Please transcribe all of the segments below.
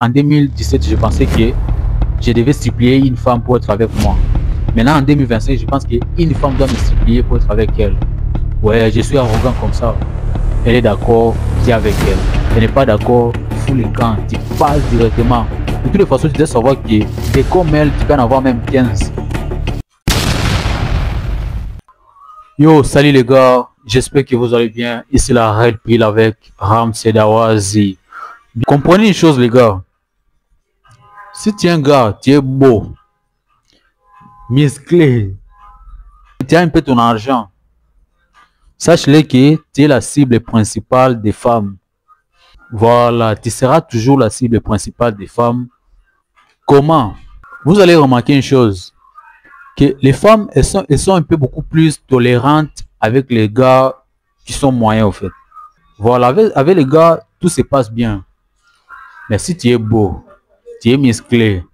En 2017, je pensais que je devais supplier une femme pour être avec moi. Maintenant, en 2025, je pense qu'une femme doit me supplier pour être avec elle. Ouais, je suis arrogant comme ça. Elle est d'accord, tu es avec elle. Elle n'est pas d'accord, fous les camps, tu passes directement. De toutes les façons, tu dois savoir que des comme elle, tu peux en avoir même 15. Yo, salut les gars, j'espère que vous allez bien. Ici la Red Pill avec Ramsey Dawazi. Comprenez une chose les gars. Si tu es un gars, tu es beau, musclé, tu as un peu ton argent, sache-le que tu es la cible principale des femmes. Voilà, tu seras toujours la cible principale des femmes. Comment? Vous allez remarquer une chose, que les femmes, elles sont un peu beaucoup plus tolérantes avec les gars qui sont moyens au fait. Voilà, avec les gars, tout se passe bien. Mais si tu es beau, tu es musclé,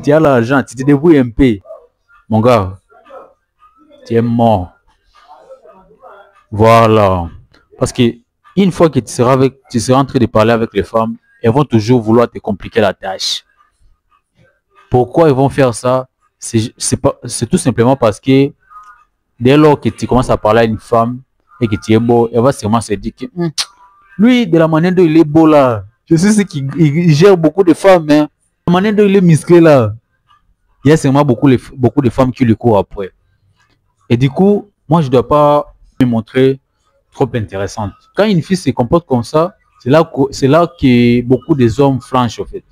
tu as l'argent, tu te débrouilles un peu, mon gars, tu es mort. Voilà. Parce que une fois que tu seras en train de parler avec les femmes, elles vont toujours vouloir te compliquer la tâche. Pourquoi ils vont faire ça? C'est tout simplement parce que dès lors que tu commences à parler à une femme et que tu es beau, elle va sûrement se dire que lui, de la manière dont il est beau là, je sais qu'il gère beaucoup de femmes, hein. De la manière dont il est musclé là, il y a sûrement beaucoup de femmes qui lui courent après. Et du coup, moi, je ne dois pas me montrer trop intéressante. Quand une fille se comporte comme ça, c'est là que beaucoup des hommes flanchent, en fait.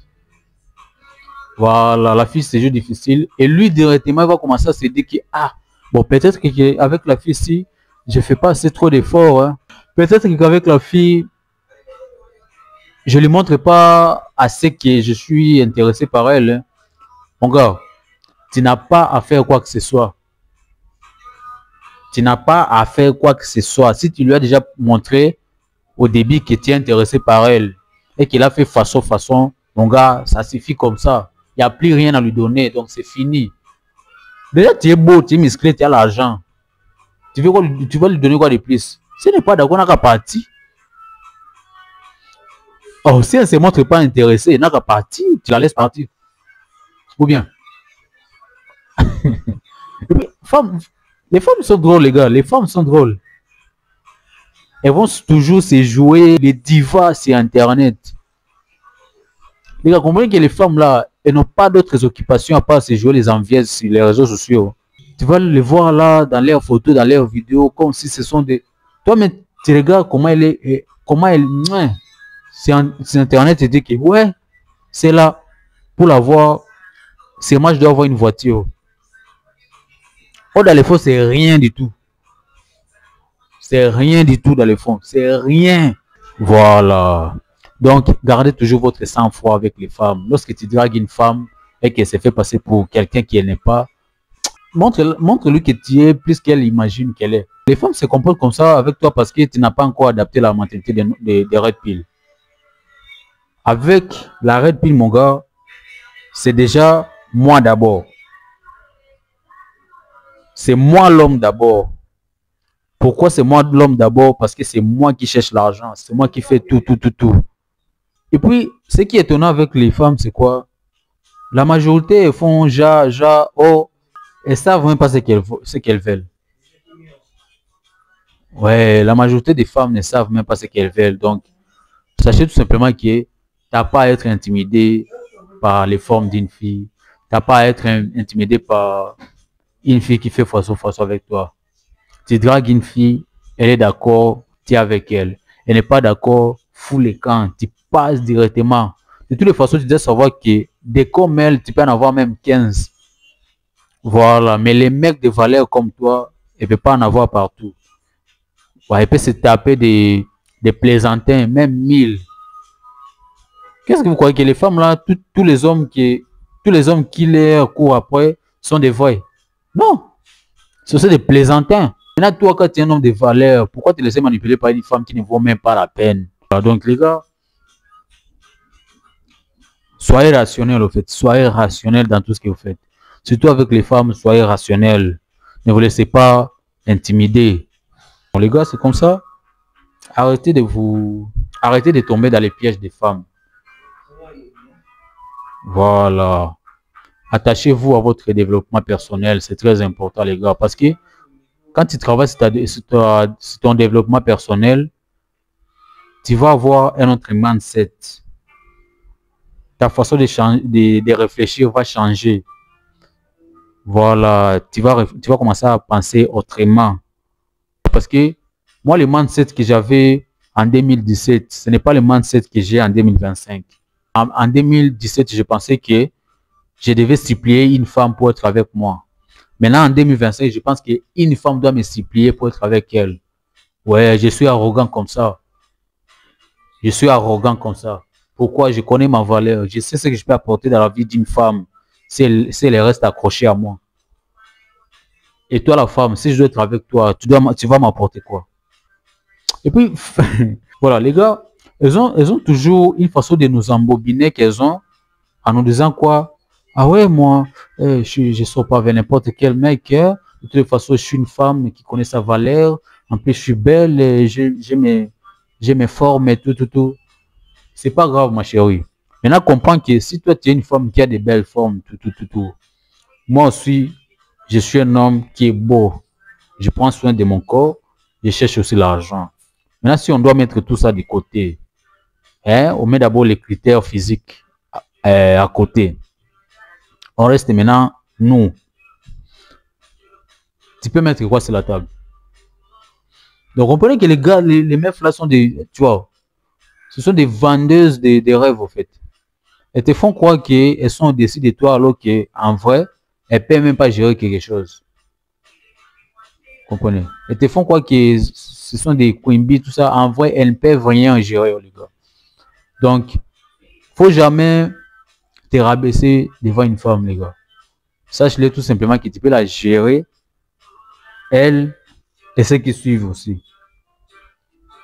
Voilà, la fille, c'est juste difficile. Et lui, directement, il va commencer à se dire que, ah, bon, peut-être qu'avec la fille, si je ne fais pas assez trop d'efforts, hein. Peut-être qu'avec la fille, je ne lui montre pas assez que je suis intéressé par elle, hein. Mon gars, tu n'as pas à faire quoi que ce soit. Tu n'as pas à faire quoi que ce soit. Si tu lui as déjà montré au début que tu es intéressé par elle et qu'il a fait façon, mon gars, ça suffit comme ça. Il n'y a plus rien à lui donner, donc c'est fini. Déjà, tu es beau, tu es musclé, tu as l'argent. Tu vas lui donner quoi de plus? Si elle n'est pas d'accord, on n'a qu'à partir. Oh, si elle ne se montre pas intéressée, elle n'a qu'à partir, tu la laisses partir. Ou bien. Et puis, les femmes sont drôles, les gars. Les femmes sont drôles. Elles vont toujours se jouer les divas sur Internet. Les gars, comprenez que les femmes là, elles n'ont pas d'autres occupations à part se jouer les envieuses sur les réseaux sociaux. Tu vas les voir là dans leurs photos, dans leurs vidéos, comme si ce sont des... Toi-même, tu regardes comment elle est, comment elle... Sur Internet, tu dis que ouais, c'est là. Pour l'avoir, c'est moi, je dois avoir une voiture. Or, dans les fonds, c'est rien du tout. C'est rien du tout dans les fonds. C'est rien. Voilà. Donc, gardez toujours votre sang-froid avec les femmes. Lorsque tu dragues une femme et qu'elle s'est fait passer pour quelqu'un qui n'est pas, montre-lui que tu es plus qu'elle imagine qu'elle est. Les femmes se comportent comme ça avec toi parce que tu n'as pas encore adapté la mentalité des Red Pill. Avec la Red Pill, mon gars, c'est déjà moi d'abord. C'est moi l'homme d'abord. Pourquoi c'est moi l'homme d'abord? Parce que c'est moi qui cherche l'argent. C'est moi qui fais tout. Et puis, ce qui est étonnant avec les femmes, c'est quoi? La majorité, elles font oh, elles savent même pas ce qu'elles veulent. Ouais, la majorité des femmes ne savent même pas ce qu'elles veulent. Donc, sachez tout simplement que tu n'as pas à être intimidé par les formes d'une fille. Tu n'as pas à être intimidé par une fille qui fait façon avec toi. Tu dragues une fille, elle est d'accord, tu es avec elle. Elle n'est pas d'accord, fous les camps, tu passes directement. De toutes les façons, tu dois savoir que des comme elle, tu peux en avoir même 15. Voilà, mais les mecs de valeur comme toi, ils ne peuvent pas en avoir partout. Ouais, ils peuvent se taper des plaisantins, même 1000. Qu'est-ce que vous croyez que les femmes là, tous les hommes qui les courent après sont des vrais? Non, ce sont des plaisantins. Maintenant, toi, quand tu es un homme de valeur, pourquoi te laisser manipuler par une femme qui ne vaut même pas la peine? Donc, les gars, soyez rationnels, au fait. Soyez rationnels dans tout ce que vous faites. Surtout avec les femmes, soyez rationnels. Ne vous laissez pas intimider. Bon, les gars, c'est comme ça. Arrêtez de tomber dans les pièges des femmes. Voilà. Attachez-vous à votre développement personnel. C'est très important, les gars. Parce que quand tu travailles sur ton développement personnel, tu vas avoir un autre mindset. Ta façon de réfléchir va changer. Voilà. Tu vas commencer à penser autrement. Parce que moi, le mindset que j'avais en 2017, ce n'est pas le mindset que j'ai en 2025. En 2017, je pensais que je devais supplier une femme pour être avec moi. Maintenant, en 2025, je pense qu'une femme doit me supplier pour être avec elle. Ouais, je suis arrogant comme ça. Je suis arrogant comme ça. Pourquoi? Je connais ma valeur. Je sais ce que je peux apporter dans la vie d'une femme si elle reste accrochée à moi. Et toi, la femme, si je dois être avec toi, tu vas m'apporter quoi? Et puis, voilà, les gars, elles ont toujours une façon de nous embobiner qu'elles ont en nous disant quoi? Ah ouais, moi, je ne sors pas avec n'importe quel mec. Hein. De toute façon, je suis une femme qui connaît sa valeur. En plus, je suis belle, j'ai mes formes et tout. C'est pas grave, ma chérie. Maintenant, comprends que si toi, tu es une femme qui a des belles formes, tout. Moi aussi, je suis un homme qui est beau. Je prends soin de mon corps. Je cherche aussi l'argent. Maintenant, si on doit mettre tout ça de côté, hein, on met d'abord les critères physiques à côté. On reste maintenant, nous. Tu peux mettre quoi sur la table? Donc, comprenez que les gars, les meufs là sont des, tu vois, ce sont des vendeuses de rêves, en fait. Elles te font croire qu'elles sont au-dessus de toi, alors qu'en vrai, elles ne peuvent même pas gérer quelque chose. Comprenez? Elles te font croire que ce sont des queen bees, tout ça. En vrai, elles ne peuvent rien gérer, les gars. Donc, faut jamais te rabaisser devant une femme, les gars. Sache-le tout simplement que tu peux la gérer, elle et ceux qui suivent aussi.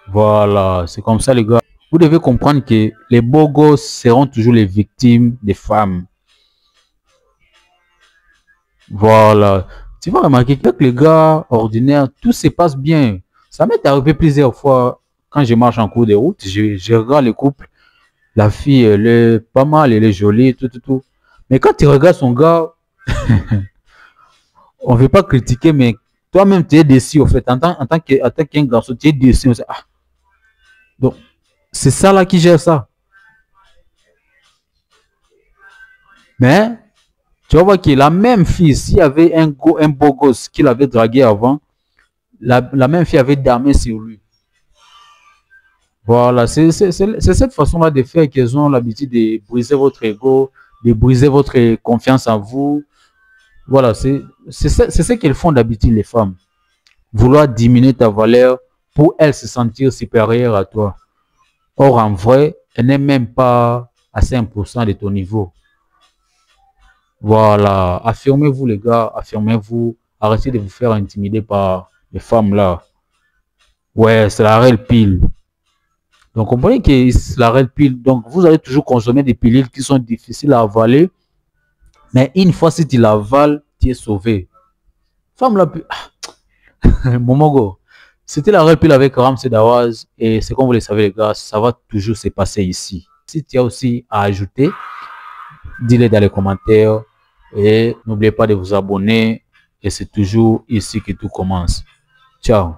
Voilà, c'est comme ça, les gars. Vous devez comprendre que les beaux gosses seront toujours les victimes des femmes. Voilà. Tu vas remarquer qu'avec les gars ordinaires, tout se passe bien. Ça m'est arrivé plusieurs fois quand je marche en cours de route. Je regarde le couple. La fille, elle est pas mal, elle est jolie, tout. Mais quand tu regardes son gars, on ne veut pas critiquer, mais toi-même, tu es déçu, en fait. En tant qu'un garçon, tu es déçu. Ah. Donc, c'est ça là qui gère ça. Mais, tu vas voir que la même fille, s'il y avait un beau gosse qu'il avait dragué avant, la même fille avait damé sur lui. Voilà, c'est cette façon-là de faire qu'elles ont l'habitude de briser votre ego, de briser votre confiance en vous. Voilà, c'est ce qu'elles font d'habitude, les femmes. Vouloir diminuer ta valeur pour elles se sentir supérieures à toi. Or, en vrai, elle n'est même pas à 5% de ton niveau. Voilà, affirmez-vous les gars, affirmez-vous. Arrêtez de vous faire intimider par les femmes là. Ouais, c'est la réelle pile. Donc, comprenez que c'est la réelle pile. Donc, vous allez toujours consommer des pilules qui sont difficiles à avaler. Mais une fois si tu l'avales, tu es sauvé. Femme la plus... Momogo. C'était la réelle pile avec Ramsey Dawaz. Et c'est comme vous le savez les gars, ça va toujours se passer ici. Si tu as aussi à ajouter, dis-le dans les commentaires. Et n'oubliez pas de vous abonner. Et c'est toujours ici que tout commence. Ciao.